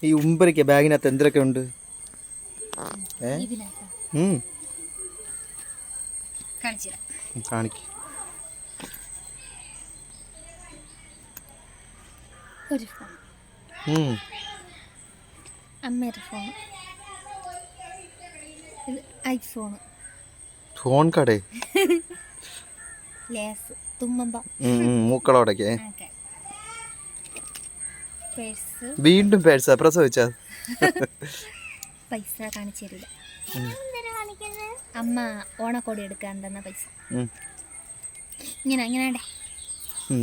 ഈ ഉമ്പരയ്ക്ക ബാഗിനകത്ത് എന്തൊക്കെ ഉണ്ട്? കാണിക്ക്. ഒരു ഫോൺ, അമ്മയുടെ ഫോൺ, ഇത് ഐഫോൺ, ഫോൺ കടേ, ലേസ്, തുമ്മമ്പ, മൂക്കളോടൊക്കെ. പേഴ്സ്. വീണ്ടും പേഴ്സാ? പ്രസവിച്ചാ? പൈസ കാണിച്ചു തരില്ല. അമ്മ ഓണക്കോടി എടുക്കാൻ തന്ന പൈസ. ഇങ്ങനെ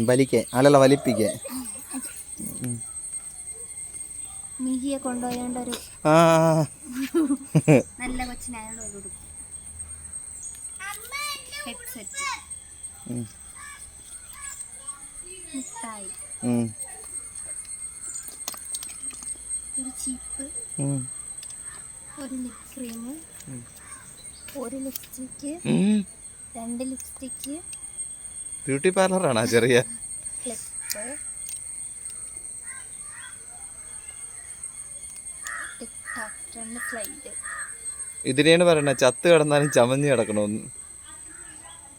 വലിക്കേ അല്ലല്ല വലിപ്പിക്കേ. മിഹിയെ കൊണ്ടുപോയോണ്ടൊരു നല്ല കൊച്ചിനായോണ്ട് ഒരു ഉടുപ്പ്, ഹെഡ്സെറ്റ്, മിഠായി, ഒരു ചീപ്പ്, ഒരു ലിപ് ക്രീം, ഒരു ലിപ്സ്റ്റിക്ക്, 2 ലിപ്സ്റ്റിക്ക്, ബ്യൂട്ടി പാർലറാണോ ചെറിയ? Clip, TikTok, 2 slide. ഇതിനെയാണ് പറയണ ചത്ത് കിടന്നാലും ചമഞ്ഞ് കിടക്കണമെന്ന്.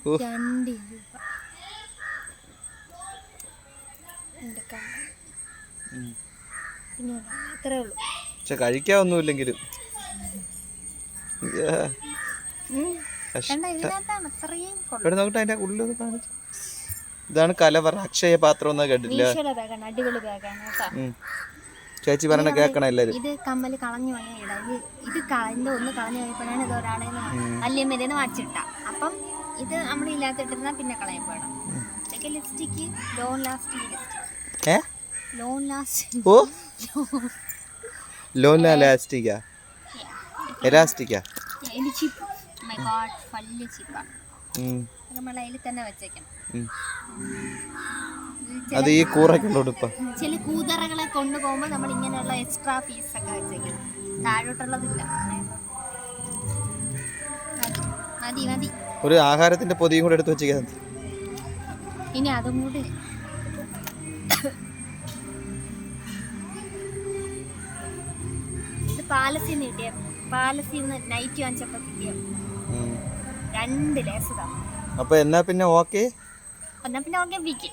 2 രൂപ. പിന്നെ അത്രേ ഉള്ളൂ. പക്ഷെ കഴിക്കാവൊന്നുമില്ലെങ്കിലും ഇവിടെ നോക്കട്ടെ അതിന്റെ ഉള്ളിൽ കാണിച്ചു. ഇതാണ് കലവറ അക്ഷയ പാത്രം എന്നാ കേട്ടില്ല. അടിപൊളി ബാഗാണ്. ചേച്ചി പറഞ്ഞ കേൾക്കണം എല്ലാരും. ഇത് കമ്മല് കളഞ്ഞു പോയാ ഇത് കളഞ്ഞ ഒന്ന് കളഞ്ഞു പോയപ്പോഴാണ് ഇത് ഒരാളെ അല്യമ്മേന്ന് വാങ്ങിച്ചിട്ട. അപ്പം ഇത് നമ്മുടെ ഇല്ലാത്തിട്ടിരുന്നാ പിന്നെ കളയപ്പെടാം. ഇതൊക്കെ lipstick, long lasting lipstick. Long lasting. ഓ ലോൺ ലാസ്റ്റിക്കാ? എലാസ്റ്റിക്കാ? ഇത് ചിപ്പ്. മൈ ഗോഡ്, വലിയ ചിപ്പാണ്. നമ്മൾ അതിൽ തന്നെ വെച്ചേക്കണം. അത് ഈ കൂറൊക്കെ ചില കൂതറകളെ കൊണ്ടുപോകുമ്പോൾ നമ്മൾ ഇങ്ങനെയുള്ള എക്സ്ട്രാ പീസ് ഒക്കെ വെച്ചേക്കണം. താഴോട്ടുള്ളതില്ല. മതി മതി. ഒരു ആഹാരത്തിന്റെ പൊതിയും കൂടെ എടുത്ത് വെച്ചേക്കാം. ഇനി അതും കൂടി. ഇത് പാലസിന്ന് കിട്ടിയ, പാലസിന്ന് നൈറ്റ് വാങ്ങിച്ചപ്പോ കിട്ടിയ 2 ലേസ്. അപ്പൊ എന്നാ പിന്നെ ഓക്കെ വിക്കി.